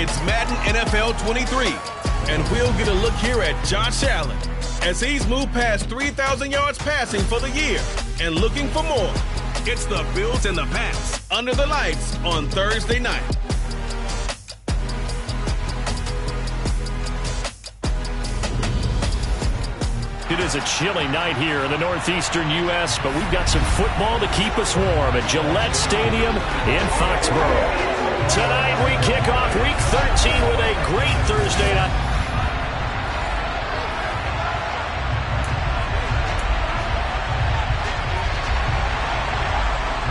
It's Madden NFL 23, and we'll get a look here at Josh Allen as he's moved past 3,000 yards passing for the year and looking for more. It's the Bills and the Pats under the lights on Thursday night. It is a chilly night here in the northeastern U.S., but we've got some football to keep us warm at Gillette Stadium in Foxborough. Tonight we kick off Week 13 with a great Thursday night.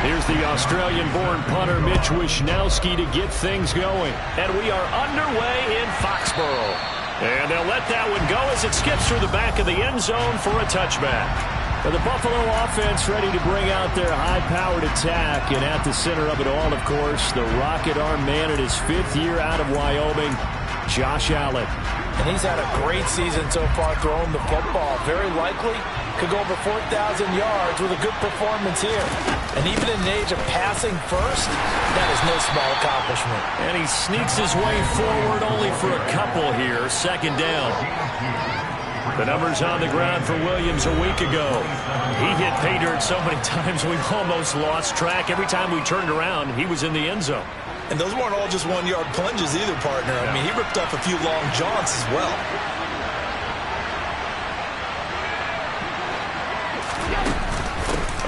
Here's the Australian-born punter Mitch Wishnowsky to get things going. And we are underway in Foxborough. And they'll let that one go as it skips through the back of the end zone for a touchback. And the Buffalo offense ready to bring out their high-powered attack. And at the center of it all, of course, the Rocket Arm man in his 5th year out of Wyoming, Josh Allen. And he's had a great season so far throwing the football. Very likely could go over 4,000 yards with a good performance here. And even in an age of passing first, that is no small accomplishment. And he sneaks his way forward only for a couple here. 2nd down. The numbers on the ground for Williams a week ago. He hit pay dirt so many times we almost lost track. Every time we turned around, he was in the end zone. And those weren't all just 1-yard plunges either, partner. I mean, he ripped off a few long jaunts as well.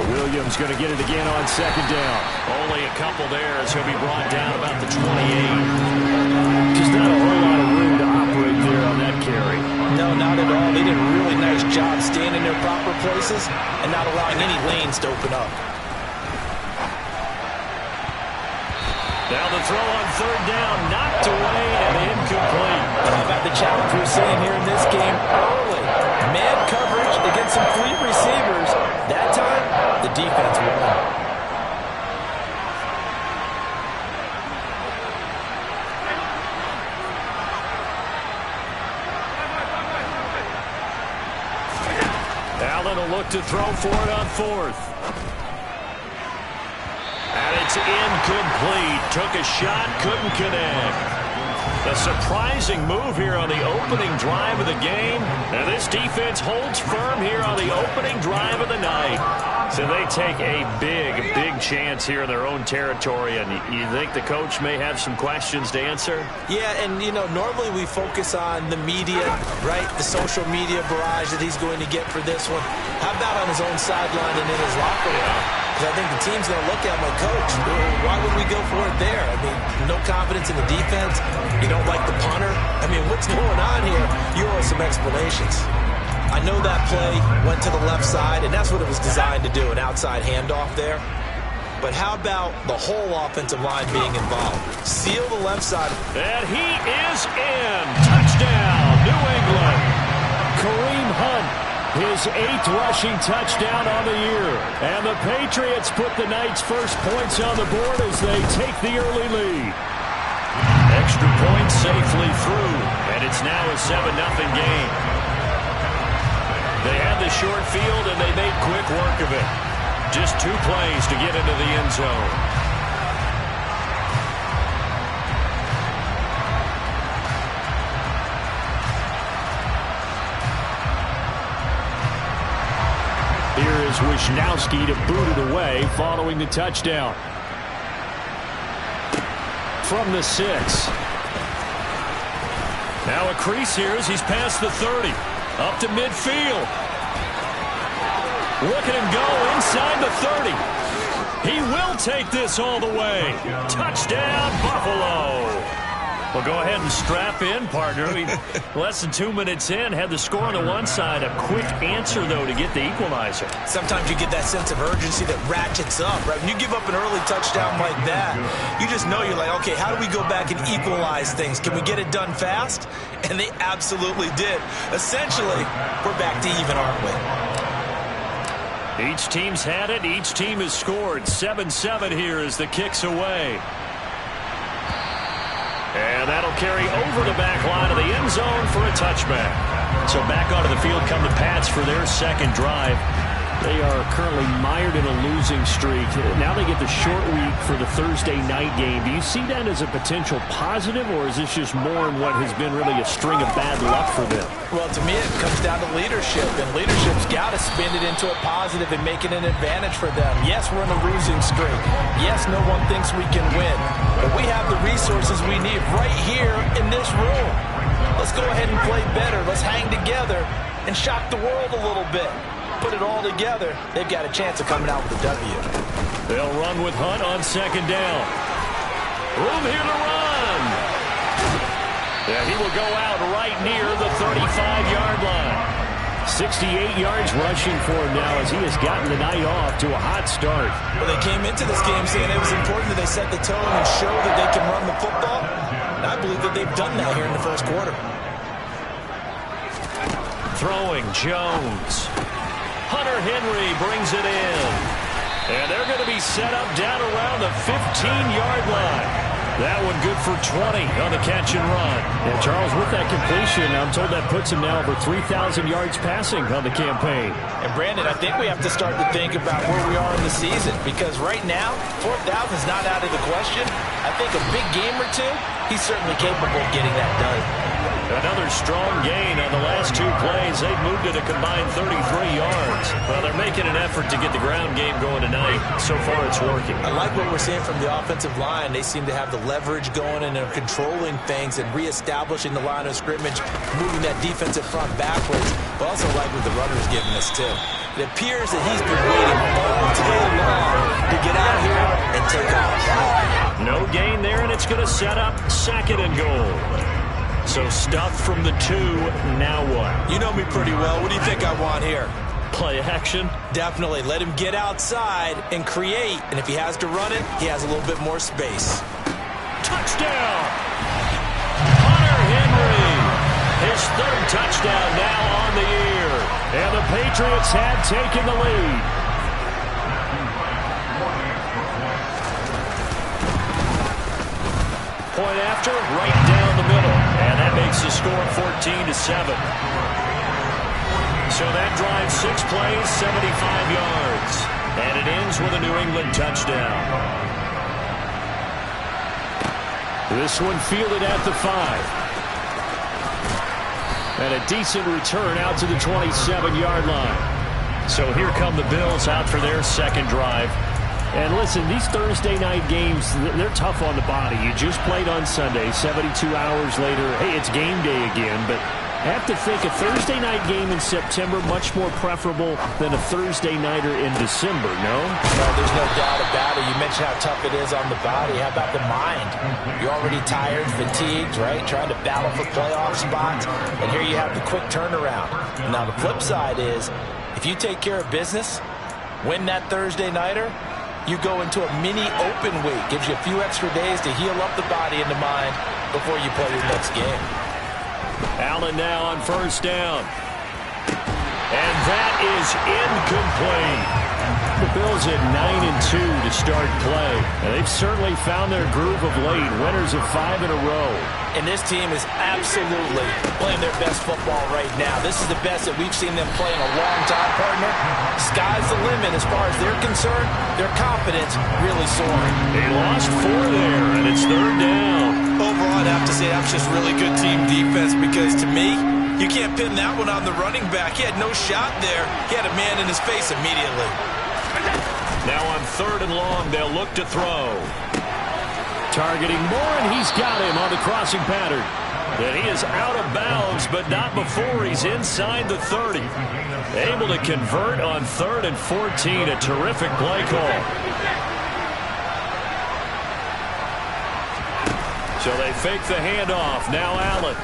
Williams going to get it again on 2nd down. Only a couple there as he'll be brought down about the 28. Just not a whole lot of room to operate there on that carry. No, not at all. They did a really nice job staying in their proper places and not allowing any lanes to open up. Now the throw on 3rd down, knocked away and incomplete. How about the challenge we're seeing here in this game early? Man coverage against some fleet receivers. That time, the defense won. Allen will look to throw for it on 4th. And it's incomplete. Took a shot, couldn't connect. A surprising move here on the opening drive of the game. And this defense holds firm here on the opening drive of the night. So they take a big chance here in their own territory. And you think the coach may have some questions to answer? Yeah, and, you know, normally we focus on the media, right? The social media barrage that he's going to get for this one. How about on his own sideline and in his locker room? Because I think the team's going to look at my coach. Why would we go for it there? I mean, no confidence in the defense. You don't like the punter. I mean, what's going on here? You owe us some explanations. I know that play went to the left side, and that's what it was designed to do, an outside handoff there. But how about the whole offensive line being involved? Seal the left side. And he is in. Touchdown, New England. Kareem Hunt, his 8th rushing touchdown on the year. And the Patriots put the night's first points on the board as they take the early lead. Extra points safely through, and it's now a 7-0 game. They had the short field, and they made quick work of it. Just 2 plays to get into the end zone. Here is Wishnowsky to boot it away following the touchdown. From the 6. Now a crease here as he's past the 30. Up to midfield. Look at him go inside the 30. He will take this all the way. Touchdown, Buffalo. Well, go ahead and strap in, partner. Less than 2 minutes in, had the score on the one side. A quick answer, though, to get the equalizer. Sometimes you get that sense of urgency that ratchets up, right? When you give up an early touchdown like that, you just know you're like, okay, how do we go back and equalize things? Can we get it done fast? And they absolutely did. Essentially, we're back to even, aren't we? Each team's had it. Each team has scored. 7-7 here as the kick's away. And that'll carry over the back line of the end zone for a touchback. So back onto the field come the Pats for their second drive. They are currently mired in a losing streak. Now they get the short week for the Thursday night game. Do you see that as a potential positive, or is this just more in what has been really a string of bad luck for them? Well, to me, it comes down to leadership, and leadership's got to spin it into a positive and make it an advantage for them. Yes, we're in a losing streak. Yes, no one thinks we can win, but we have the resources we need right here in this room. Let's go ahead and play better. Let's hang together and shock the world a little bit. Put it all together, they've got a chance of coming out with a W. They'll run with Hunt on second down. Room here to run. Yeah, he will go out right near the 35-yard line. 68 yards rushing for him now as he has gotten the night off to a hot start. Well, they came into this game saying it was important that they set the tone and show that they can run the football. And I believe that they've done that here in the first quarter. Throwing Jones. Hunter Henry brings it in. And they're going to be set up down around the 15-yard line. That one good for 20 on the catch and run. And Charles, with that completion, I'm told that puts him now over 3,000 yards passing on the campaign. And Brandon, I think we have to start to think about where we are in the season, because right now, 4,000 is not out of the question. I think a big game or two, he's certainly capable of getting that done. Another strong gain on the last two plays. They've moved it a combined 33 yards. Well, they're making an effort to get the ground game going tonight. So far, it's working. I like what we're seeing from the offensive line. They seem to have the leverage going and are controlling things and reestablishing the line of scrimmage, moving that defensive front backwards. But also like what the runner's giving us, too. It appears that he's been waiting all day long to get out here and take off. No gain there, and it's going to set up second and goal. So stuffed from the 2, now what? You know me pretty well. What do you think I want here? Play action? Definitely. Let him get outside and create. And if he has to run it, he has a little bit more space. Touchdown! Hunter Henry. His third touchdown now on the year. And the Patriots have taken the lead. Point after, right down the middle. And that makes the score 14-7. So that drives 6 plays, 75 yards. And it ends with a New England touchdown. This one fielded at the 5. And a decent return out to the 27-yard line. So here come the Bills out for their second drive. And listen, these Thursday night games, they're tough on the body. You just played on Sunday, 72 hours later. Hey, it's game day again, but I have to think a Thursday night game in September much more preferable than a Thursday nighter in December, no? No, there's no doubt about it. You mentioned how tough it is on the body. How about the mind? You're already tired, fatigued, right? Trying to battle for playoff spots. And here you have the quick turnaround. Now, the flip side is, if you take care of business, win that Thursday nighter, you go into a mini open week. Gives you a few extra days to heal up the body and the mind before you play your next game. Allen now on first down. And that is incomplete. The Bills at 9-2 to start play. And they've certainly found their groove of late. Winners of 5 in a row. And this team is absolutely playing their best football right now. This is the best that we've seen them play in a long time, partner. Sky's the limit as far as they're concerned. Their confidence really soaring. They lost 4 there, and it's third down. Overall, I'd have to say that's just really good team defense, because to me, you can't pin that one on the running back. He had no shot there. He had a man in his face immediately. Now on third and long, they'll look to throw. Targeting Moore, and he's got him on the crossing pattern. And he is out of bounds, but not before he's inside the 30. Able to convert on 3rd and 14. A terrific play call. So they fake the handoff. Now Allen.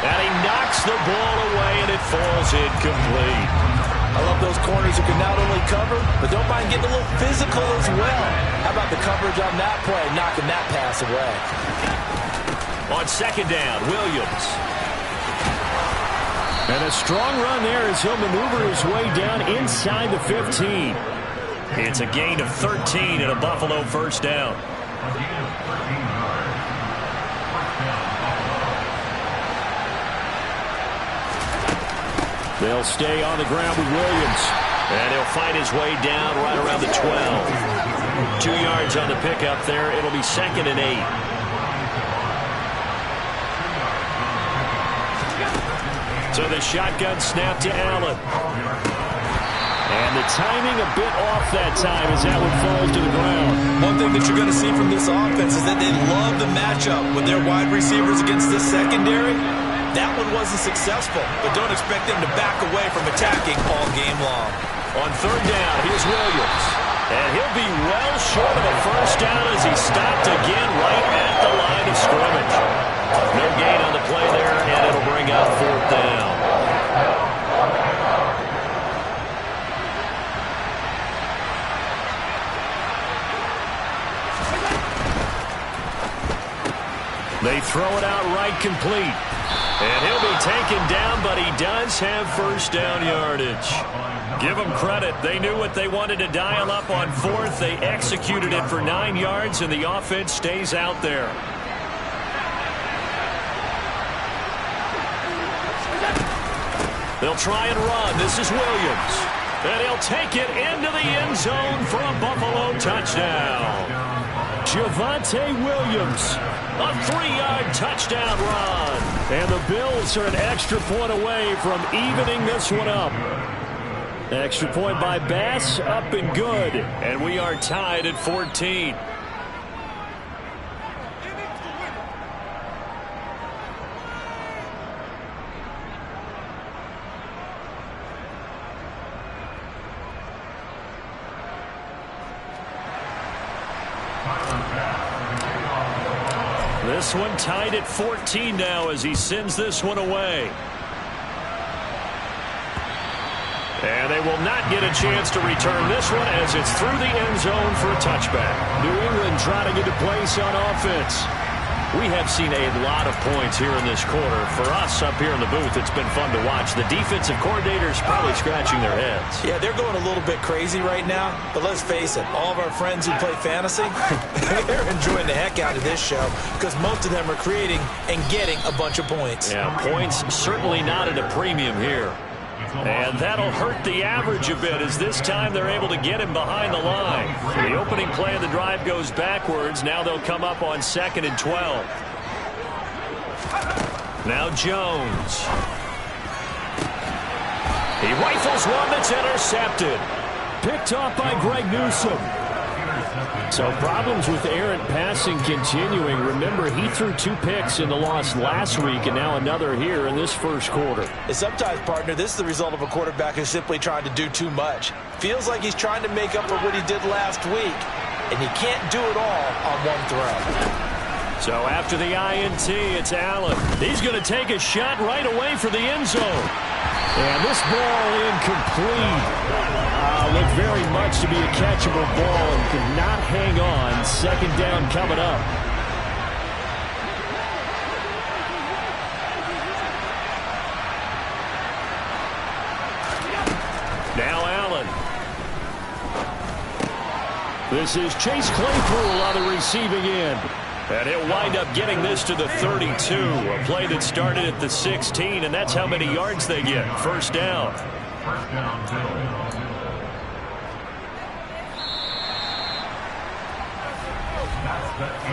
And he knocks the ball away, and it falls incomplete. I love those corners who can not only cover, but don't mind getting a little physical as well. How about the coverage on that play, knocking that pass away? On second down, Williams. And a strong run there as he'll maneuver his way down inside the 15. It's a gain of 13 and a Buffalo first down. They'll stay on the ground with Williams. And he'll fight his way down right around the 12. 2 yards on the pickup there. It'll be 2nd and 8. So the shotgun snap to Allen. And the timing a bit off that time as that one falls to the ground. One thing that you're going to see from this offense is that they love the matchup with their wide receivers against this secondary. That one wasn't successful, but don't expect them to back away from attacking all game long. On 3rd down, here's Williams. And he'll be well short of a first down as he stopped again right at the line of scrimmage. No gain on the play there, and it'll bring up 4th down. They throw it out right complete. And he'll be taken down, but he does have first down yardage. Give them credit. They knew what they wanted to dial up on 4th. They executed it for 9 yards, and the offense stays out there. They'll try and run. This is Williams. And he'll take it into the end zone for a Buffalo touchdown. Javonte Williams. A 3-yard touchdown run. And the Bills are an extra point away from evening this one up. Extra point by Bass, up and good. And we are tied at 14. This one tied at 14 now as he sends this one away. And they will not get a chance to return this one as it's through the end zone for a touchback. New England trying to get a place on offense. We have seen a lot of points here in this quarter. For us up here in the booth, it's been fun to watch. The defensive coordinators probably scratching their heads. Yeah, they're going a little bit crazy right now. But let's face it, all of our friends who play fantasy, they're enjoying the heck out of this show because most of them are creating and getting a bunch of points. Yeah, points certainly not at a premium here. And that'll hurt the average a bit as this time they're able to get him behind the line. The opening play of the drive goes backwards. Now they'll come up on 2nd and 12. Now Jones. He rifles one that's intercepted. Picked off by Greg Newsome. So problems with errant passing continuing. Remember, he threw 2 picks in the loss last week and now another here in this first quarter. And sometimes, partner, this is the result of a quarterback who's simply trying to do too much. Feels like he's trying to make up for what he did last week, and he can't do it all on one throw. So after the INT, it's Allen. He's going to take a shot right away for the end zone. And this ball incomplete. Looked very much to be a catchable ball and could not hang on. 2nd down coming up. Now Allen. This is Chase Claypool on the receiving end. And he'll wind up getting this to the 32. A play that started at the 16, and that's how many yards they get. First down.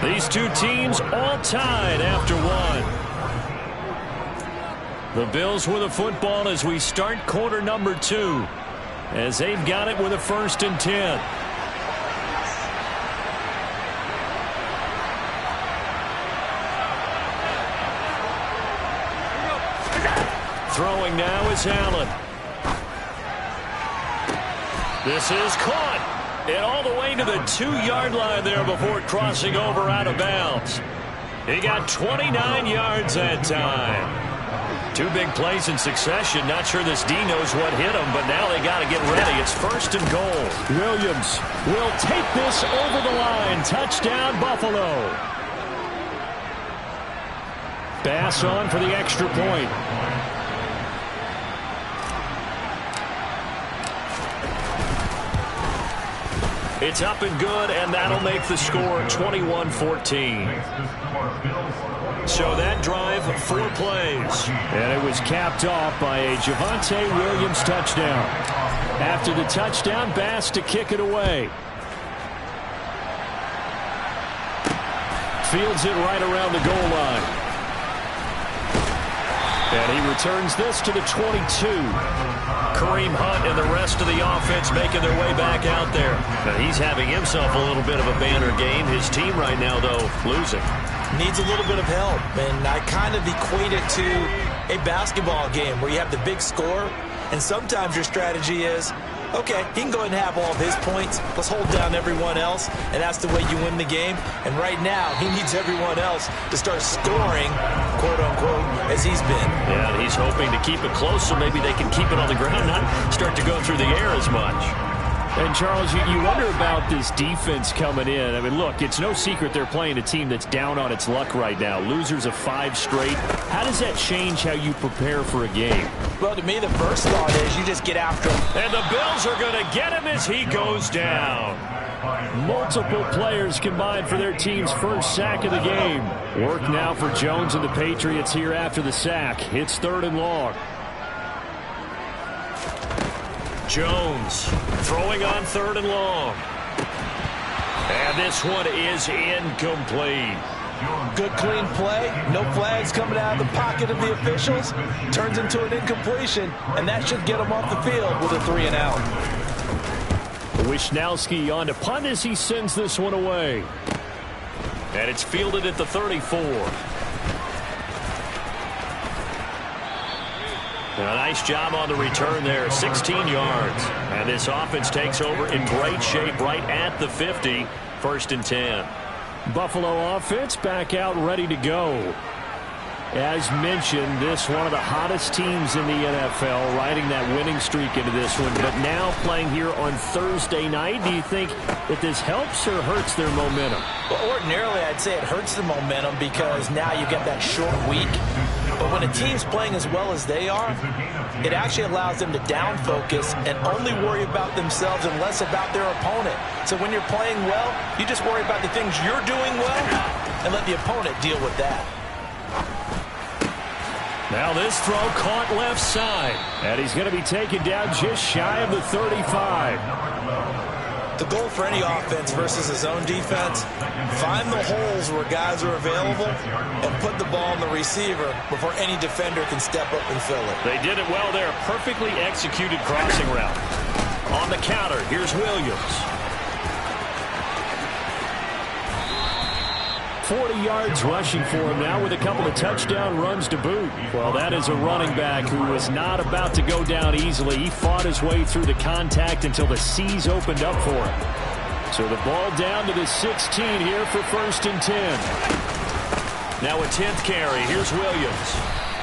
These two teams all tied after one. The Bills with the football as we start quarter number 2. As they've got it with a 1st and 10. Throwing now is Allen. This is caught. And all the way to the 2-yard line there before crossing over out of bounds. He got 29 yards that time. 2 big plays in succession. Not sure this D knows what hit him, but now they got to get ready. It's 1st and goal. Williams will take this over the line. Touchdown, Buffalo. Bass on for the extra point. It's up and good, and that'll make the score 21-14. So that drive, 4 plays. And it was capped off by a Javonte Williams touchdown. After the touchdown, Bass to kick it away. Fields it right around the goal line. And he returns this to the 22. Kareem Hunt and the rest of the offense making their way back out there. Now he's having himself a little bit of a banner game. His team right now, though, losing. Needs a little bit of help, and I kind of equate it to a basketball game where you have the big score, and sometimes your strategy is, okay, he can go ahead and have all of his points. Let's hold down everyone else, and that's the way you win the game. And right now, he needs everyone else to start scoring, quote-unquote, as he's been. Yeah, and he's hoping to keep it close so maybe they can keep it on the ground, not start to go through the air as much. And, Charles, you wonder about this defense coming in. I mean, look, it's no secret they're playing a team that's down on its luck right now. Losers of 5 straight. How does that change how you prepare for a game? Well, to me, the first thought is you just get after him. And the Bills are going to get him as he goes down. Multiple players combined for their team's first sack of the game. Work now for Jones and the Patriots here after the sack. It's 3rd and long. Jones throwing on 3rd and long. And this one is incomplete. Good clean play. No flags coming out of the pocket of the officials. Turns into an incompletion, and that should get him off the field with a 3 and out. Wishnowski on to punt as he sends this one away. And it's fielded at the 34. A nice job on the return there, 16 yards. And this offense takes over in great shape right at the 50, 1st and 10. Buffalo offense back out ready to go. As mentioned, this one of the hottest teams in the NFL, riding that winning streak into this one, but now playing here on Thursday night. Do you think that this helps or hurts their momentum? Well, ordinarily, I'd say it hurts the momentum because now you get that short week. But when a team's playing as well as they are, it actually allows them to down focus and only worry about themselves and less about their opponent. So when you're playing well, you just worry about the things you're doing well and let the opponent deal with that. Now this throw caught left side. And he's going to be taken down just shy of the 35. The goal for any offense versus his own defense, find the holes where guys are available and put the ball in the receiver before any defender can step up and fill it. They did it well there. Perfectly executed crossing route. On the counter, here's Williams. 40 yards rushing for him now with a couple of touchdown runs to boot. Well, that is a running back who was not about to go down easily. He fought his way through the contact until the seas opened up for him. So the ball down to the 16 here for 1st and 10. Now a 10th carry. Here's Williams.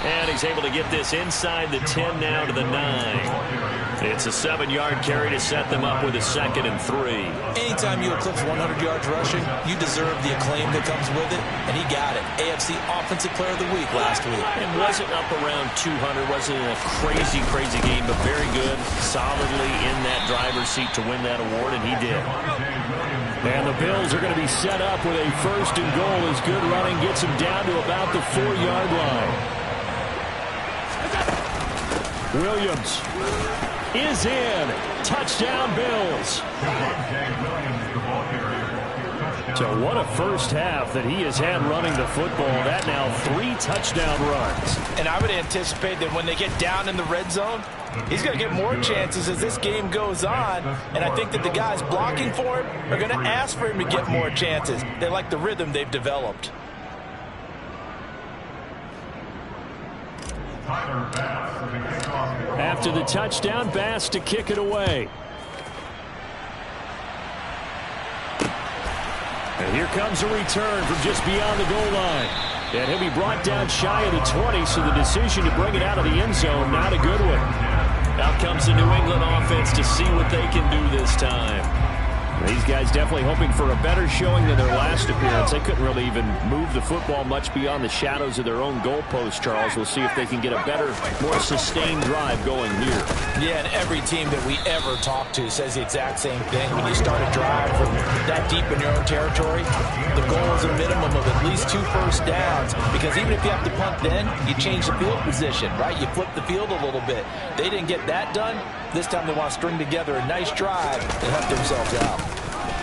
And he's able to get this inside the 10 now to the 9. It's a 7-yard carry to set them up with a 2nd and 3. Anytime you eclipse 100 yards rushing, you deserve the acclaim that comes with it, and he got it. AFC Offensive Player of the Week last week. And wasn't up around 200, wasn't a crazy game, but very good, solidly in that driver's seat to win that award, and he did. And the Bills are going to be set up with a 1st and goal as good running gets him down to about the 4-yard line. Williams is in. Touchdown, Bills. So what a first half that he has had running the football. That now 3 touchdown runs. And I would anticipate that when they get down in the red zone, he's going to get more chances as this game goes on. And I think that the guys blocking for him are going to ask for him to get more chances. They like the rhythm they've developed. After the touchdown, Bass to kick it away. And here comes a return from just beyond the goal line. And he'll be brought down shy of the 20, so the decision to bring it out of the end zone, not a good one. Out comes the New England offense to see what they can do this time. These guys definitely hoping for a better showing than their last appearance. They couldn't really even move the football much beyond the shadows of their own goalpost, Charles. We'll see if they can get a better, more sustained drive going here. Yeah, and every team that we ever talk to says the exact same thing. When you start a drive from that deep in your own territory, the goal is a minimum of at least 2 first downs, because even if you have to punt then, you change the field position, right? You flip the field a little bit. They didn't get that done. This time they want to string together a nice drive and help themselves out.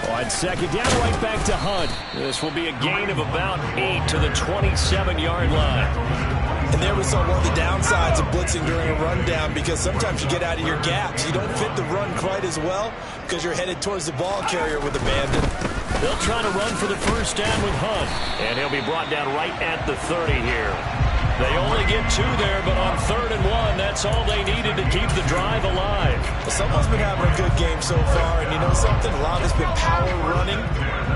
On second down, right back to Hunt. This will be a gain of about 8 to the 27-yard line. And there we saw one of the downsides of blitzing during a rundown, because sometimes you get out of your gaps. You don't fit the run quite as well because you're headed towards the ball carrier with abandon. They'll try to run for the first down with Hunt. And he'll be brought down right at the 30 here. They only get 2 there, but on 3rd and 1, that's all they needed to keep the drive alive. Someone's been having a good game so far, and you know something? A lot of it's been power running.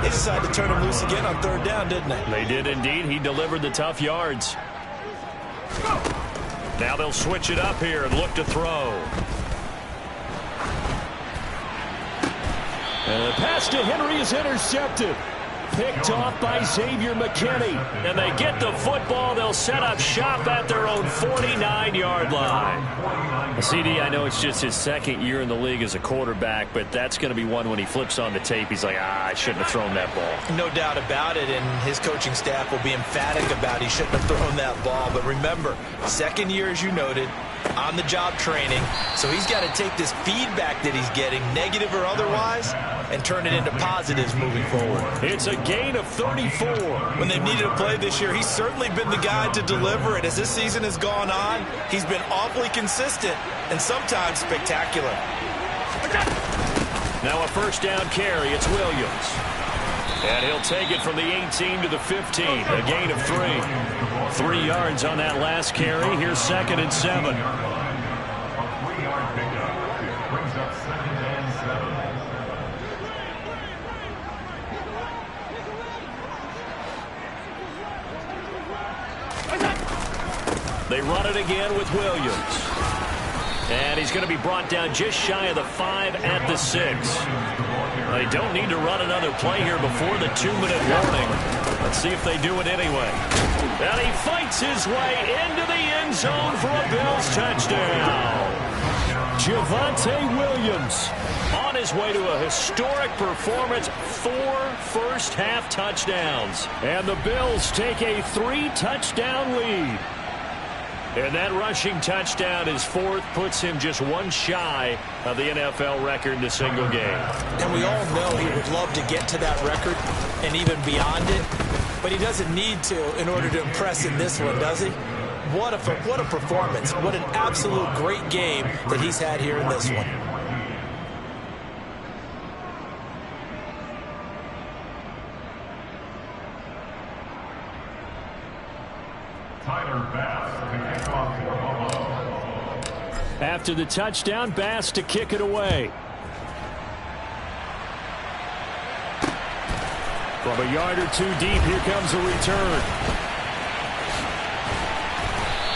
They decided to turn him loose again on 3rd down, didn't they? They did indeed. He delivered the tough yards. Now they'll switch it up here and look to throw. And the pass to Henry is intercepted. Picked off by Xavier McKinney. And they get the football. They'll set up shop at their own 49-yard line. CD, I know it's just his 2nd year in the league as a quarterback, but that's going to be one when he flips on the tape. He's like, I shouldn't have thrown that ball. No doubt about it, and his coaching staff will be emphatic about he shouldn't have thrown that ball. But remember, 2nd year, as you noted, on-the-job training. So he's got to take this feedback that he's getting, negative or otherwise, and turn it into positives moving forward. It's a gain of 34. When they've needed a play this year, he's certainly been the guy to deliver it. As this season has gone on, he's been awfully consistent and sometimes spectacular. Now a first down carry. It's Williams. And he'll take it from the 18 to the 15. A gain of 3. 3 yards on that last carry. Here's 2nd and 7. They run it again with Williams. And he's going to be brought down just shy of the 5 at the 6. They don't need to run another play here before the 2-minute warning. Let's see if they do it anyway. And he fights his way into the end zone for a Bills touchdown. Javonte Williams on his way to a historic performance, 4 first-half touchdowns. And the Bills take a 3-touchdown lead. And that rushing touchdown, his 4th, puts him just 1 shy of the NFL record in a single game. And we all know he would love to get to that record and even beyond it, but he doesn't need to in order to impress in this one, does he? What a performance. What an absolute great game that he's had here in this one. After the touchdown, Bass to kick it away. From a yard or 2 deep, here comes a return.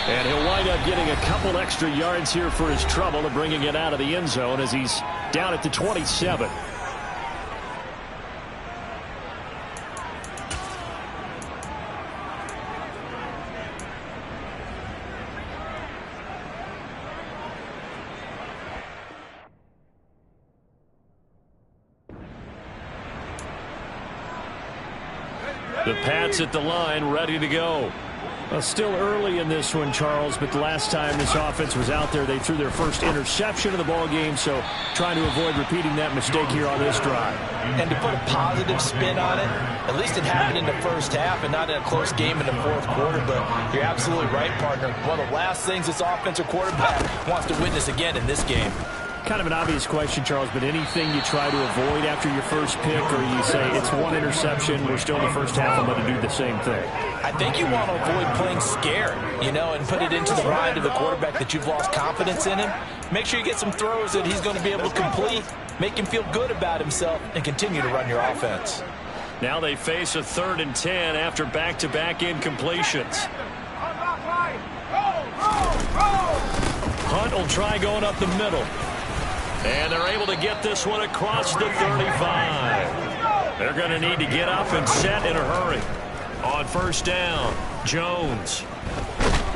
And he'll wind up getting a couple extra yards here for his trouble and bringing it out of the end zone as he's down at the 27. The Pats at the line, ready to go. Well, still early in this one, Charles, but the last time this offense was out there, they threw their first interception of the ball game, so trying to avoid repeating that mistake here on this drive. And to put a positive spin on it, at least it happened in the first half and not in a close game in the 4th quarter, but you're absolutely right, partner. One of the last things this offensive quarterback wants to witness again in this game. Kind of an obvious question, Charles, but anything you try to avoid after your first pick, or you say it's 1 interception, we're still in the first half, I'm going to do the same thing? I think you want to avoid playing scared, you know, and put it into the mind of the quarterback that you've lost confidence in him. Make sure you get some throws that he's going to be able to complete, make him feel good about himself, and continue to run your offense. Now they face a 3rd and 10 after back-to-back incompletions. Hunt will try going up the middle. And they're able to get this one across the 35. They're going to need to get up and set in a hurry. On first down, Jones.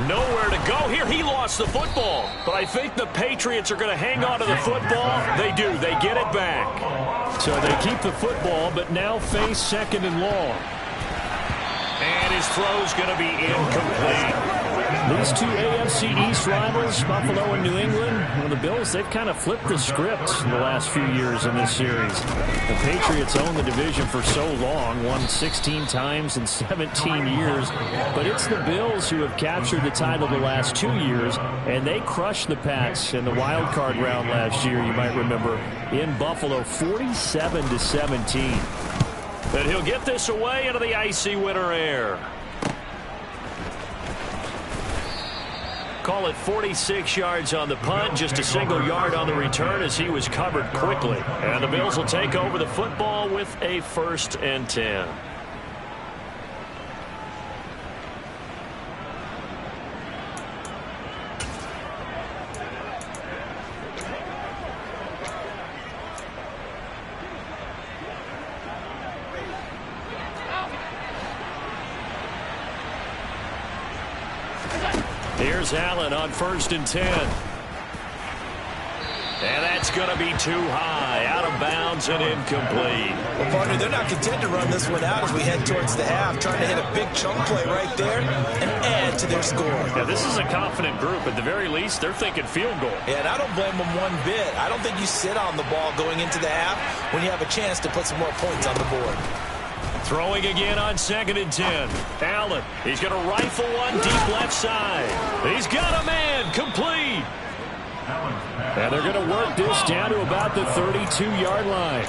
Nowhere to go here. He lost the football. But I think the Patriots are going to hang on to the football. They do. They get it back. So they keep the football, but now face second and long. And his throw's going to be incomplete. These two AFC East rivals, Buffalo and New England, well, the Bills, they've kind of flipped the script in the last few years in this series. The Patriots own the division for so long, won 16 times in 17 years, but it's the Bills who have captured the title the last 2 years, and they crushed the Pats in the wild card round last year, you might remember, in Buffalo, 47-17. And he'll get this away into the icy winter air. Call it 46 yards on the punt, just a single yard on the return as he was covered quickly. And the Bills will take over the football with a 1st and 10. Here's Allen on 1st and 10. And that's going to be too high. Out of bounds and incomplete. Well, partner, they're not content to run this one out as we head towards the half, trying to hit a big chunk play right there and add to their score. Yeah, this is a confident group. At the very least, they're thinking field goal. Yeah, and I don't blame them one bit. I don't think you sit on the ball going into the half when you have a chance to put some more points on the board. Throwing again on 2nd and 10. Allen, he's going to rifle one deep left side. He's got a man, complete. And they're going to work this down to about the 32-yard line.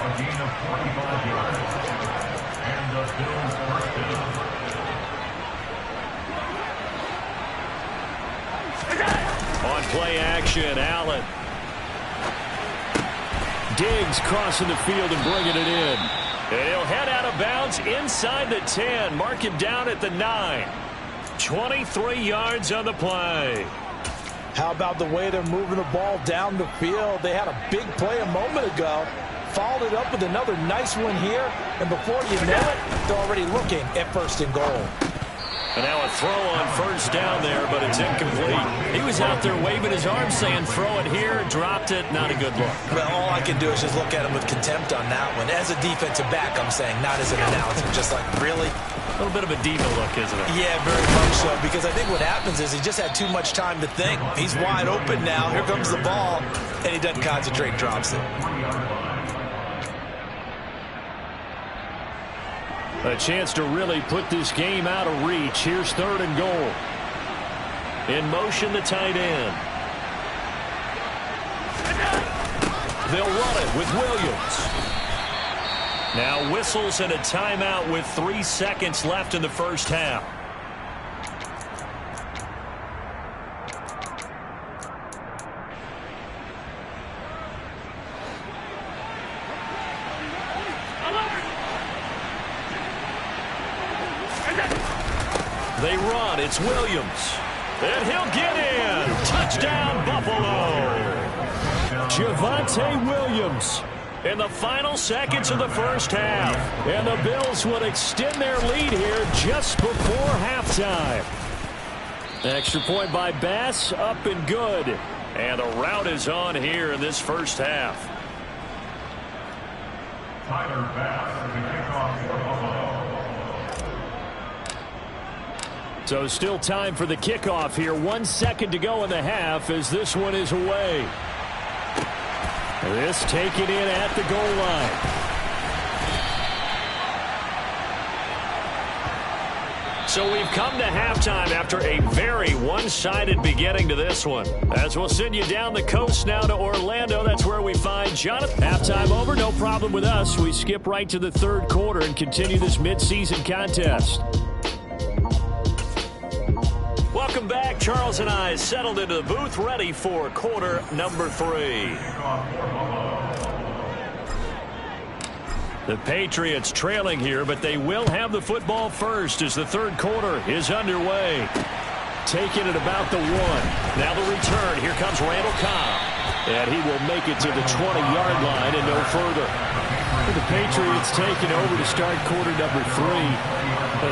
On play action, Allen. Diggs crossing the field and bringing it in. And he'll head out of bounds inside the 10. Mark him down at the 9. 23 yards on the play. How about the way they're moving the ball down the field? They had a big play a moment ago. Followed it up with another nice one here. And before you know it, they're already looking at 1st and goal. And now a throw on 1st down there, but it's incomplete. He was out there waving his arms saying, throw it here, dropped it, not a good look. Well, all I can do is just look at him with contempt on that one. As a defensive back, I'm saying, not as an announcer. Just like, really? A little bit of a diva look, isn't it? Yeah, very much so, because I think what happens is he just had too much time to think. He's wide open now. Here comes the ball, and he doesn't concentrate, drops it. A chance to really put this game out of reach. Here's 3rd and goal. In motion, the tight end. They'll run it with Williams. Now whistles and a timeout with 3 seconds left in the 1st half. They run. It's Williams. And he'll get in. Touchdown, Buffalo. Javonte Williams In the final seconds of the 1st half. And the Bills would extend their lead here just before halftime. Extra point by Bass, up and good. And the route is on here in this 1st half. Tyler Bass, the kickoff for Buffalo. So still time for the kickoff here. 1 second to go in the half as this one is away. This taken in at the goal line. So we've come to halftime after a very one-sided beginning to this one. As we'll send you down the coast now to Orlando. That's where we find Jonathan. Halftime over, no problem with us. We skip right to the 3rd quarter and continue this midseason contest. Welcome back. Charles and I settled into the booth, ready for quarter number 3. The Patriots trailing here, but they will have the football first as the 3rd quarter is underway. Taking it about the 1. Now the return. Here comes Randall Cobb. And he will make it to the 20-yard line and no further. The Patriots taking over to start quarter number 3.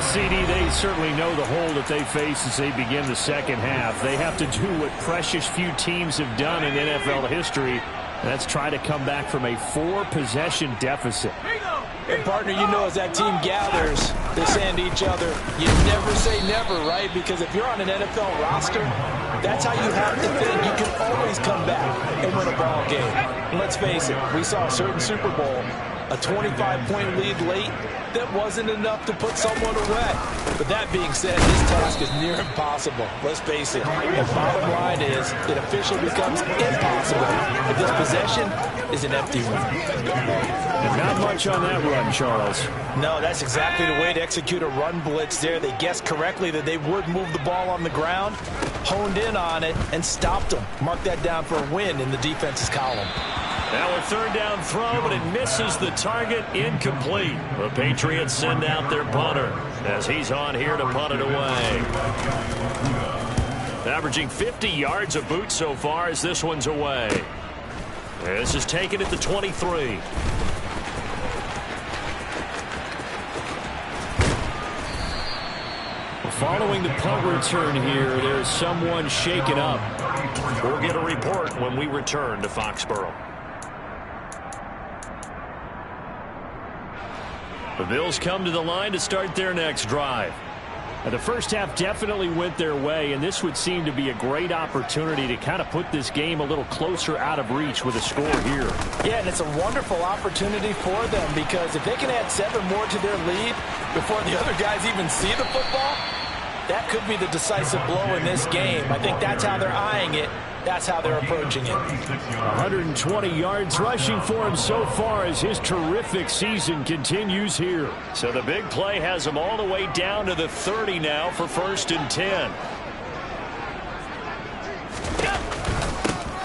CD, they certainly know the hole that they face as they begin the second half. They have to do what precious few teams have done in NFL history. That's try to come back from a 4-possession deficit. And partner, you know, as that team gathers, they're saying to each other, you never say never, right? Because if you're on an NFL roster, that's how you have to think. You can always come back and win a ball game. And let's face it, we saw a certain Super Bowl, a 25-point lead late, that wasn't enough to put someone away. But that being said, this task is near impossible. Let's face it. The bottom line is it officially becomes impossible if this possession is an empty one. And not much on that run, Charles. No, that's exactly the way to execute a run blitz there. They guessed correctly that they would move the ball on the ground, honed in on it, and stopped them. Mark that down for a win in the defense's column. Now a third down throw, but it misses the target. Incomplete. The Patriots send out their punter as he's on here to punt it away. Averaging 50 yards a boot so far as this one's away. This is taken at the 23. Following the punt return here, there's someone shaken up. We'll get a report when we return to Foxborough. The Bills come to the line to start their next drive. Now, the first half definitely went their way, and this would seem to be a great opportunity to kind of put this game a little closer out of reach with a score here. Yeah, and it's a wonderful opportunity for them because if they can add 7 more to their lead before the other guys even see the football, that could be the decisive blow in this game. I think that's how they're eyeing it. That's how they're approaching it. 120 yards rushing for him so far as his terrific season continues here. So the big play has him all the way down to the 30 now for 1st and 10.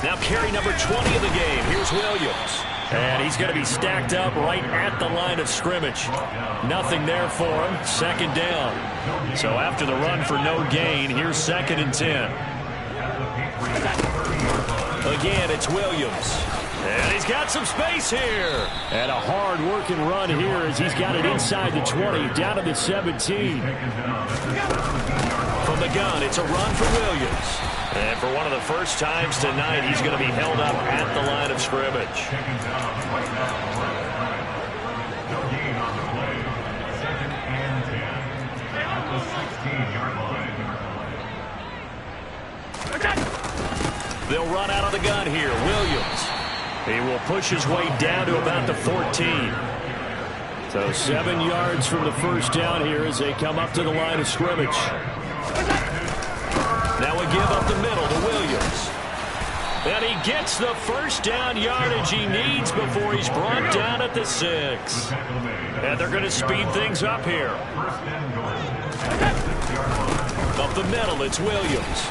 Now carry number 20 of the game. Here's Williams. And he's going to be stacked up right at the line of scrimmage. Nothing there for him. 2nd down. So after the run for no gain, here's 2nd and 10. Again, it's Williams. And he's got some space here. And a hard-working run here as he's got it inside the 20, down to the 17. From the gun, it's a run for Williams. And for one of the first times tonight, he's going to be held up at the line of scrimmage. They'll run out of the gun here. Williams. He will push his way down to about the 14. So 7 yards from the first down here as they come up to the line of scrimmage. Now we give up the middle to Williams. And he gets the first down yardage he needs before he's brought down at the 6. And they're going to speed things up here. Up the middle, it's Williams.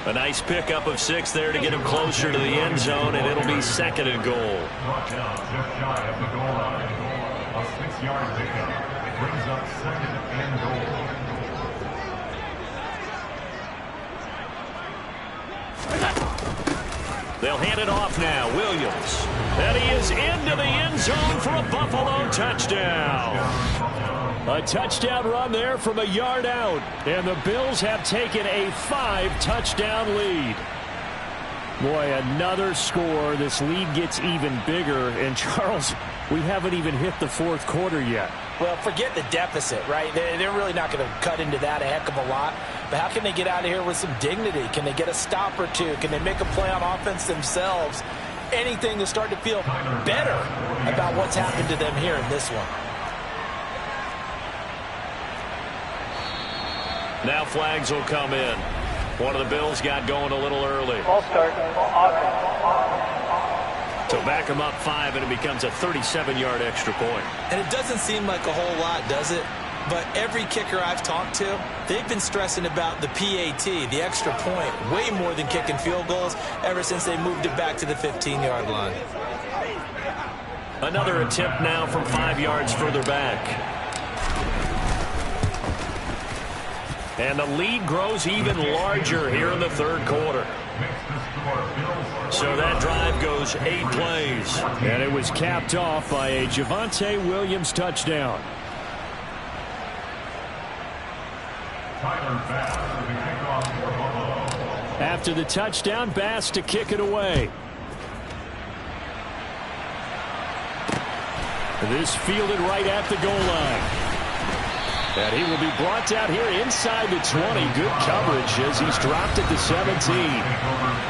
A nice pickup of 6 there to get him closer to the end zone, and it'll be 2nd and goal. Brought down just shy of the goal line. A 6-yard pickup brings up 2nd and goal. They'll hand it off now. Williams. And he is into the end zone for a Buffalo touchdown. A touchdown run there from a yard out. And the Bills have taken a 5-touchdown lead. Boy, another score. This lead gets even bigger. And, Charles, we haven't even hit the 4th quarter yet. Well, forget the deficit, right? They're really not going to cut into that a heck of a lot. But how can they get out of here with some dignity? Can they get a stop or two? Can they make a play on offense themselves? Anything to start to feel better about what's happened to them here in this one. Now flags will come in. One of the Bills got going a little early. Ball start. So back them up 5, and it becomes a 37-yard extra point. And it doesn't seem like a whole lot, does it? But every kicker I've talked to, they've been stressing about the PAT, the extra point, way more than kicking field goals ever since they moved it back to the 15-yard line. Another attempt now from 5 yards further back. And the lead grows even larger here in the 3rd quarter. So that drive goes 8 plays. And it was capped off by a Javonte Williams touchdown. After the touchdown, Bass to kick it away. This fielded right at the goal line. And he will be brought down here inside the 20. Good coverage as he's dropped at the 17.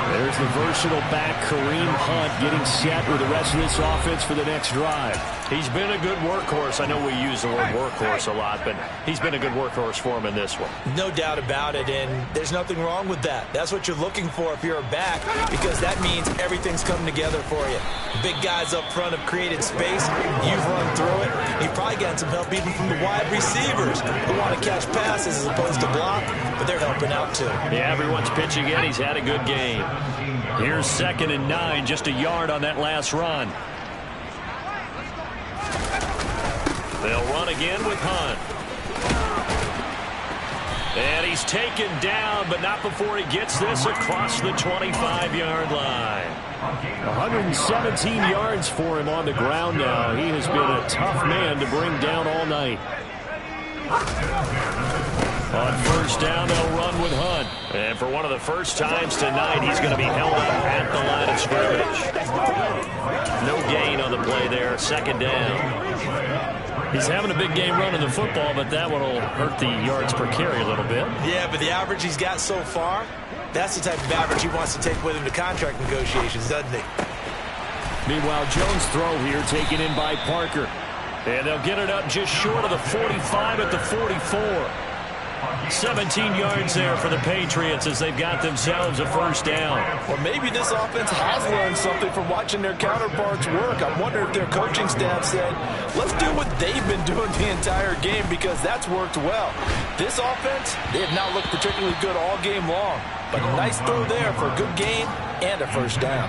There's the versatile back, Kareem Hunt, getting set with the rest of this offense for the next drive. He's been a good workhorse. I know we use the word workhorse a lot, but he's been a good workhorse for him in this one. No doubt about it, and there's nothing wrong with that. That's what you're looking for if you're a back, because that means everything's coming together for you. Big guys up front have created space. You've run through it. You've probably gotten some help even from the wide receivers who want to catch passes as opposed to block, but they're helping out too. Yeah, everyone's pitching in. He's had a good game. Here's 2nd and 9, just a yard on that last run. They'll run again with Hunt. And he's taken down, but not before he gets this across the 25-yard line. 117 yards for him on the ground now. He has been a tough man to bring down all night. On 1st down, they'll run with Hunt. And for one of the first times tonight, he's going to be held up at the line of scrimmage. No gain on the play there. 2nd down. He's having a big game running the football, but that one will hurt the yards per carry a little bit. Yeah, but the average he's got so far, that's the type of average he wants to take with him to contract negotiations, doesn't he? Meanwhile, Jones' throw here taken in by Parker. And they'll get it up just short of the 45 at the 44. 17 yards there for the Patriots as they've got themselves a 1st down. Or maybe this offense has learned something from watching their counterparts work. I wonder if their coaching staff said, let's do what they've been doing the entire game, because that's worked well. This offense, they have not looked particularly good all game long. But a nice throw there for a good gain and a 1st down.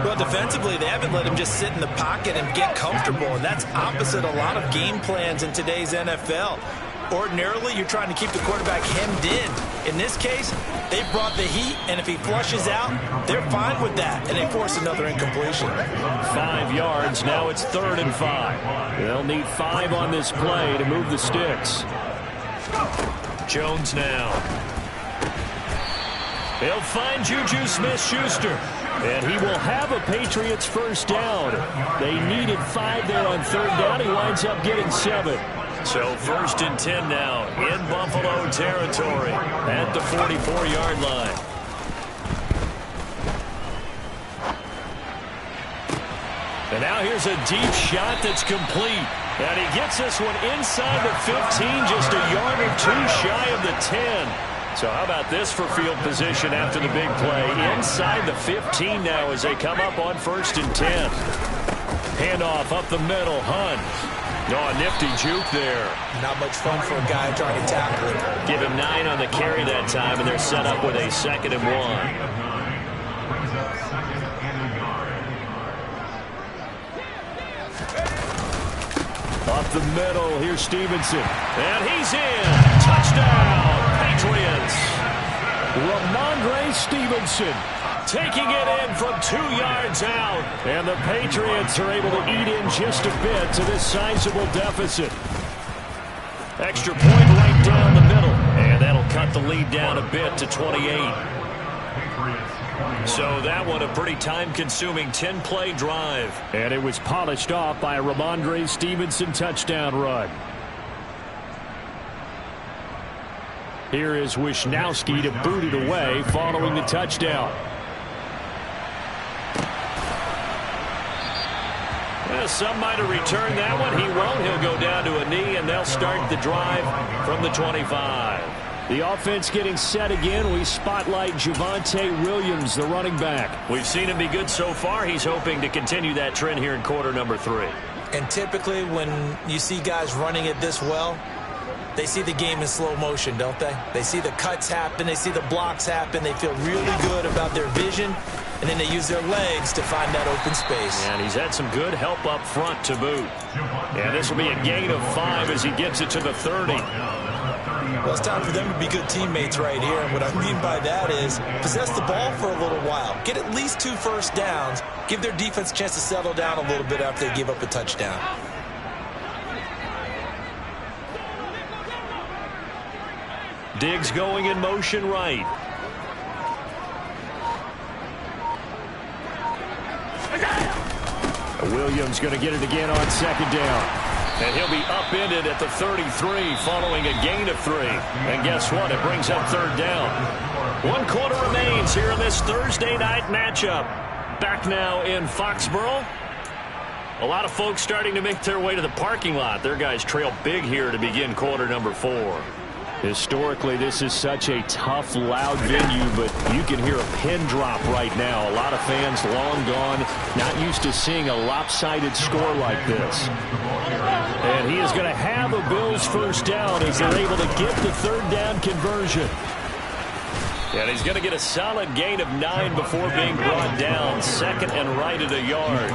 Well, defensively, they haven't let him just sit in the pocket and get comfortable, and that's opposite a lot of game plans in today's NFL. Ordinarily, you're trying to keep the quarterback hemmed in. In this case, they brought the heat, and if he flushes out, they're fine with that, and they force another incompletion. 5 yards. Now it's 3rd and 5. They'll need 5 on this play to move the sticks. Jones now. He'll find Juju Smith-Schuster. And he will have a Patriots 1st down. They needed 5 there on 3rd down. He winds up getting 7. So 1st and 10 now in Buffalo territory at the 44-yard line. And now here's a deep shot that's complete. And he gets this one inside the 15, just a yard or 2 shy of the 10. So how about this for field position after the big play? Inside the 15 now as they come up on 1st and 10. Handoff up the middle, Hunt. Oh, a nifty juke there. Not much fun for a guy trying to tackle him. Give him 9 on the carry that time, and they're set up with a 2nd and 1. Up the middle, here's Stevenson. And he's in. Touchdown, Patriots. Ramondre Stevenson taking it in from 2 yards out. And the Patriots are able to eat in just a bit to this sizable deficit. Extra point right down the middle. And that'll cut the lead down a bit to 28. So that one a pretty time-consuming 10-play drive. And it was polished off by a Ramondre Stevenson touchdown run. Here is Wisnowski to boot it away following the touchdown. Well, some might have returned that one. He won't. He'll go down to a knee, and they'll start the drive from the 25. The offense getting set again. We spotlight Javonte Williams, the running back. We've seen him be good so far. He's hoping to continue that trend here in quarter number 3. And typically when you see guys running it this well, they see the game in slow motion, don't they? They see the cuts happen. They see the blocks happen. They feel really good about their vision. And then they use their legs to find that open space. And he's had some good help up front to boot. And this will be a gain of 5 as he gets it to the 30. Well, it's time for them to be good teammates right here. And what I mean by that is possess the ball for a little while. get at least 2 first downs, give their defense a chance to settle down a little bit after they give up a touchdown. Diggs going in motion right. Williams going to get it again on second down. And he'll be upended at the 33 following a gain of 3. And guess what? It brings up third down. 1 quarter remains here in this Thursday night matchup. Back now in Foxborough. A lot of folks starting to make their way to the parking lot. Their guys trail big here to begin quarter number 4. Historically, this is such a tough, loud venue, but you can hear a pin drop right now. A lot of fans long gone, not used to seeing a lopsided score like this. And he is going to have a Bills first down as they're able to get the third down conversion. And he's going to get a solid gain of 9 before being brought down. Second and right at a yard.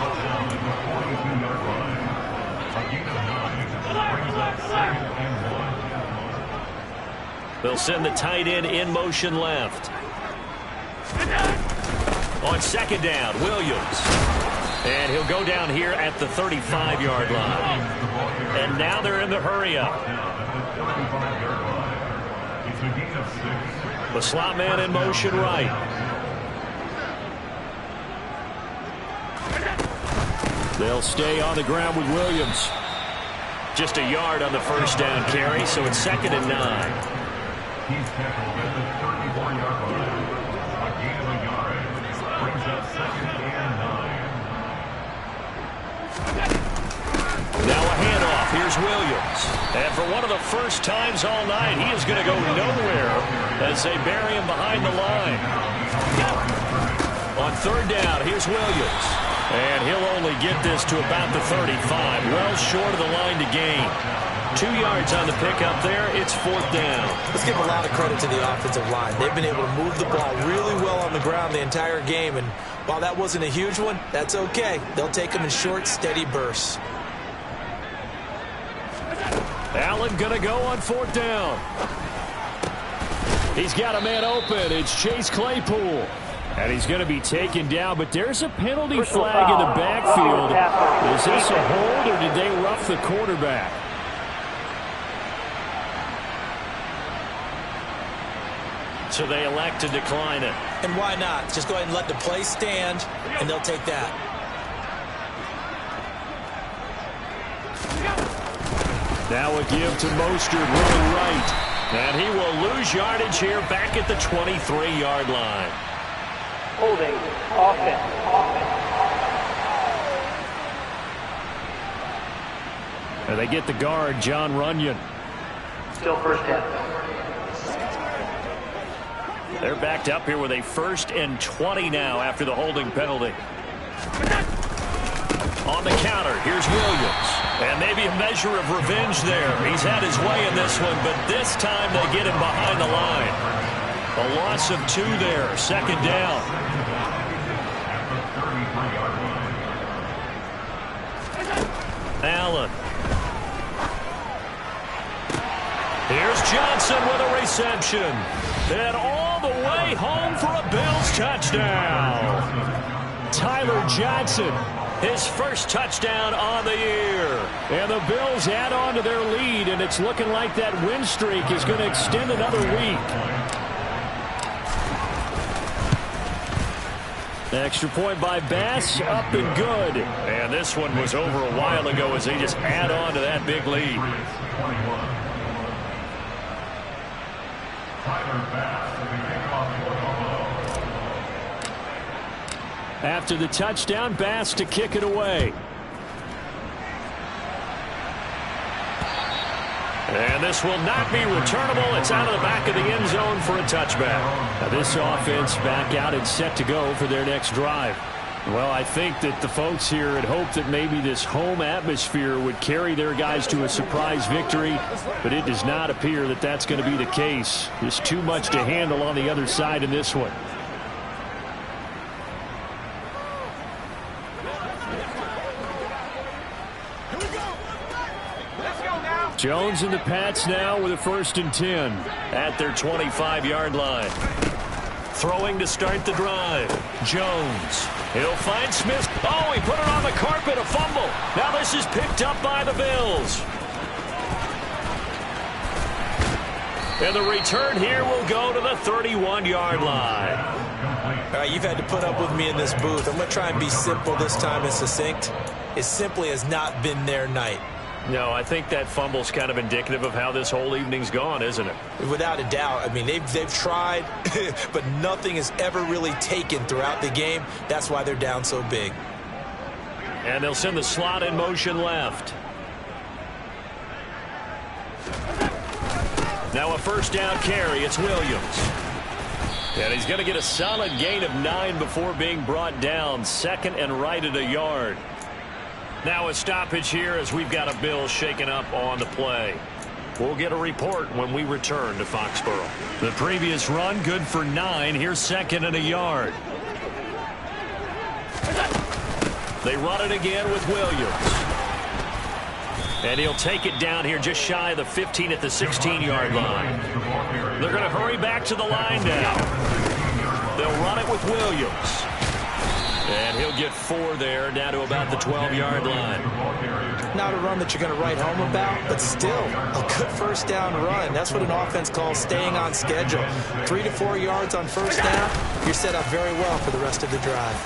They'll send the tight end in motion left. On second down, Williams. And he'll go down here at the 35-yard line. And now they're in the hurry-up. The slot man in motion right. They'll stay on the ground with Williams. Just a yard on the first down carry, so it's second and 9. He's tackled at the 34-yard line. A gain of a yard. Brings up second and 9. Now a handoff. Here's Williams. And for one of the first times all night, he is going to go nowhere as they bury him behind the line. On third down, here's Williams. And he'll only get this to about the 35. Well short of the line to gain. 2 yards on the pickup there. It's fourth down. Let's give a lot of credit to the offensive line. They've been able to move the ball really well on the ground the entire game. And while that wasn't a huge one, that's okay. They'll take them in short, steady bursts. Allen going to go on fourth down. He's got a man open. It's Chase Claypool. And he's going to be taken down, but there's a penalty flag in the backfield. Is this a hold, or did they rough the quarterback? So they elect to decline it. And why not? Just go ahead and let the play stand, and they'll take that. Now a give to Mostert, rolling right. And he will lose yardage here back at the 23-yard line. Holding, offense. And they get the guard, John Runyon. Still first down. They're backed up here with a 1st and 20 now after the holding penalty. On the counter, here's Williams. And maybe a measure of revenge there. He's had his way in this one, but this time they get him behind the line. A loss of 2 there, second down. Allen. Here's Johnson with a reception. And all the way home for a Bills touchdown. Tyler Johnson, his first touchdown on the year. And the Bills add on to their lead, and it's looking like that win streak is going to extend another week. Extra point by Bass, up and good. And this one was over a while ago as they just add on to that big lead. After the touchdown, Bass to kick it away. And this will not be returnable. It's out of the back of the end zone for a touchback. Now this offense back out and set to go for their next drive. Well, I think that the folks here had hoped that maybe this home atmosphere would carry their guys to a surprise victory, but it does not appear that that's going to be the case. There's too much to handle on the other side in this one. Jones and the Pats now with a 1st and 10 at their 25-yard line. Throwing to start the drive. Jones. He'll find Smith. Oh, he put it on the carpet. A fumble. Now this is picked up by the Bills. And the return here will go to the 31-yard line. All right, you've had to put up with me in this booth. I'm going to try and be simple this time and succinct. It simply has not been their night. No, I think that fumble's kind of indicative of how this whole evening's gone, isn't it? Without a doubt. I mean, they've tried, but nothing has ever really taken throughout the game. That's why they're down so big. And they'll send the slot in motion left. Now a first down carry. It's Williams. And he's going to get a solid gain of 9 before being brought down. Second and right at a yard. Now a stoppage here as we've got a Bill shaken up on the play. We'll get a report when we return to Foxborough. The previous run good for 9. Here's second and a yard. They run it again with Williams. And he'll take it down here just shy of the 15 at the 16-yard line. They're going to hurry back to the line now. They'll run it with Williams. And he'll get 4 there, down to about the 12-yard line. Not a run that you're going to write home about, but still a good first down run. That's what an offense calls staying on schedule. 3 to 4 yards on first down, you're set up very well for the rest of the drive.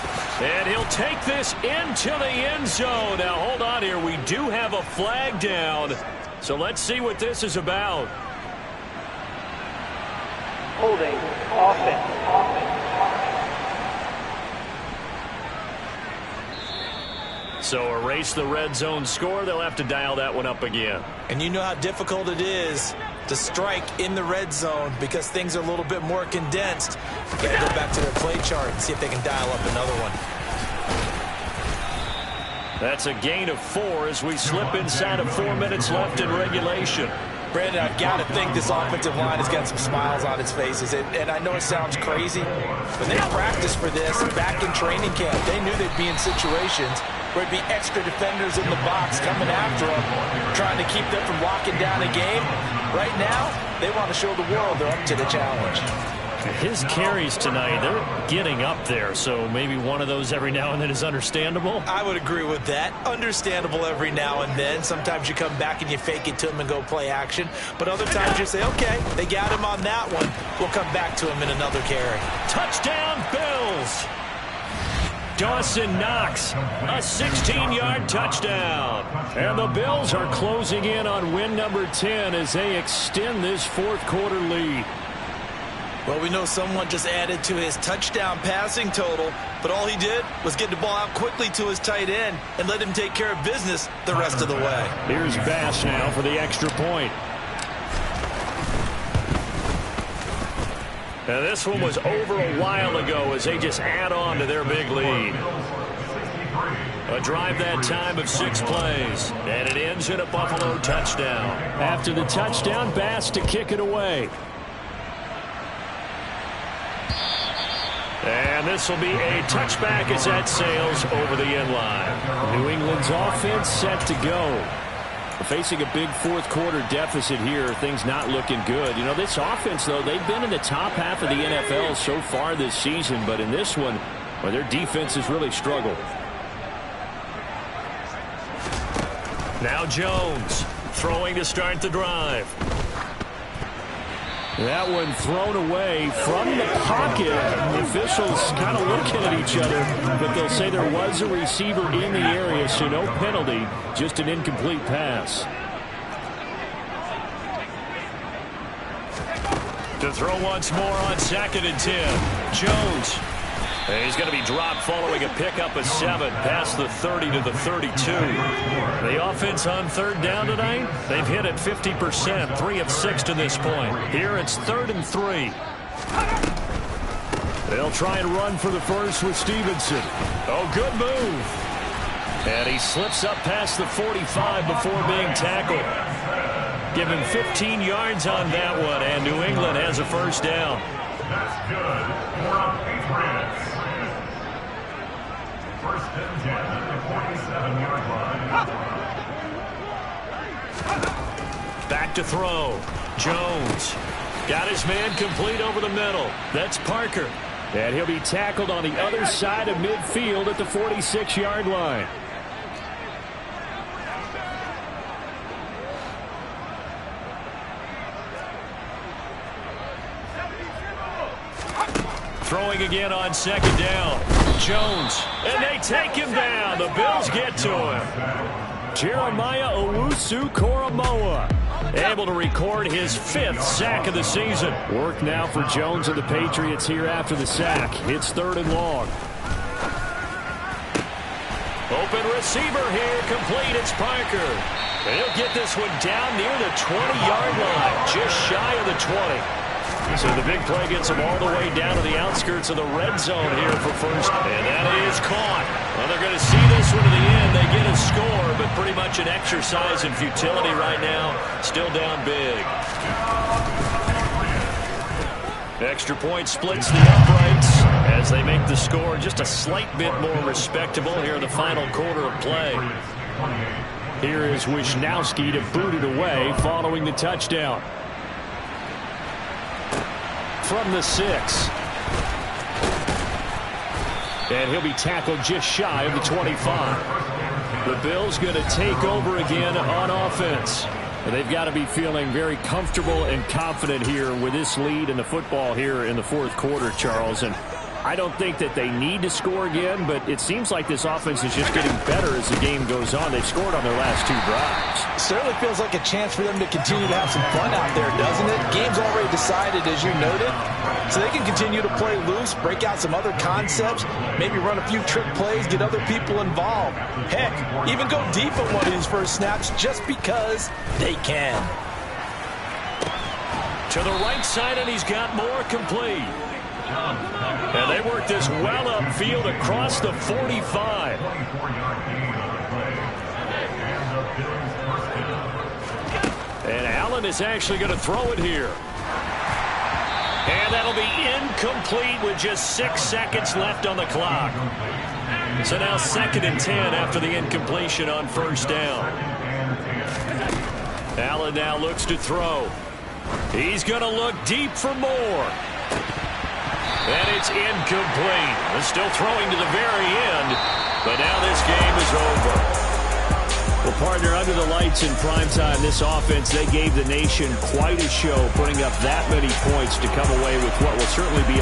And he'll take this into the end zone. Now, hold on here. We do have a flag down. So let's see what this is about. Holding. Offense. So erase the red zone score. They'll have to dial that one up again. And you know how difficult it is to strike in the red zone because things are a little bit more condensed. You got to go back to their play chart and see if they can dial up another one. That's a gain of 4 as we slip inside of 4 minutes left in regulation. Brandon, I've got to think this offensive line has got some smiles on its faces. And I know it sounds crazy, but they practiced for this back in training camp. They knew they'd be in situations where it'd be extra defenders in the box coming after them, trying to keep them from locking down a game. Right now, they want to show the world they're up to the challenge. His carries tonight, they're getting up there, so maybe one of those every now and then is understandable. I would agree with that. Understandable every now and then. Sometimes you come back and you fake it to him and go play action. But other times you say, okay, they got him on that one. We'll come back to him in another carry. Touchdown, Bills! Dawson Knox, a 16-yard touchdown. And the Bills are closing in on win number 10 as they extend this fourth quarter lead. Well, we know someone just added to his touchdown passing total, but all he did was get the ball out quickly to his tight end and let him take care of business the rest of the way. Here's Bass now for the extra point. Now this one was over a while ago as they just add on to their big lead. A drive that time of 6 plays, and it ends in a Buffalo touchdown. After the touchdown, Bass to kick it away. And this will be a touchback as that sails over the end line. New England's offense set to go. Facing a big fourth quarter deficit here, things not looking good. You know, this offense, though, they've been in the top half of the NFL so far this season, but in this one, well, their defense has really struggled. Now Jones throwing to start the drive. That one thrown away from the pocket. The officials kind of looking at each other, but they'll say there was a receiver in the area, so no penalty, just an incomplete pass. To throw once more on 2nd and 10. Jones. And he's going to be dropped following a pickup of 7 past the 30 to the 32. The offense on 3rd down tonight, they've hit it 50%, 3 of 6 to this point. Here it's 3rd and 3. They'll try and run for the first with Stevenson. Oh, good move. And he slips up past the 45 before being tackled. Give him 15 yards on that one, and New England has a first down. That's good for a Patriots. First and 10 at the 47-yard line. Back to throw. Jones got his man complete over the middle. That's Parker. And he'll be tackled on the other side of midfield at the 46-yard line. Throwing again on second down. Jones. And they take him down. The Bills get to him. Jeremiah Owusu-Koramoah able to record his 5th sack of the season. Work now for Jones and the Patriots here after the sack. It's 3rd and long. Open receiver here. Complete. It's Parker. He'll get this one down near the 20-yard line. Just shy of the 20. So the big play gets them all the way down to the outskirts of the red zone here for first. And that is caught. Well, they're going to see this one to the end. They get a score, but pretty much an exercise in futility right now. Still down big. Extra point splits the uprights as they make the score just a slight bit more respectable here in the final quarter of play. Here is Wisnowski to boot it away following the touchdown. From the 6. And he'll be tackled just shy of the 25. The Bills going to take over again on offense. And they've got to be feeling very comfortable and confident here with this lead in the football here in the 4th quarter, Charles. And I don't think that they need to score again, but it seems like this offense is just getting better as the game goes on. They've scored on their last 2 drives. Certainly feels like a chance for them to continue to have some fun out there, doesn't it? Game's already decided, as you noted, so they can continue to play loose, break out some other concepts, maybe run a few trick plays, get other people involved. Heck, even go deep on one of these first snaps just because they can. To the right side, and he's got more complete. And they work this well upfield across the 45. And Allen is actually going to throw it here. And that'll be incomplete with just 6 seconds left on the clock. So now 2nd and 10 after the incompletion on first down. Allen now looks to throw. He's going to look deep for more. And it's incomplete. They're still throwing to the very end, but now this game is over. Well, partner, under the lights in primetime, this offense, they gave the nation quite a show, putting up that many points to come away with what will certainly be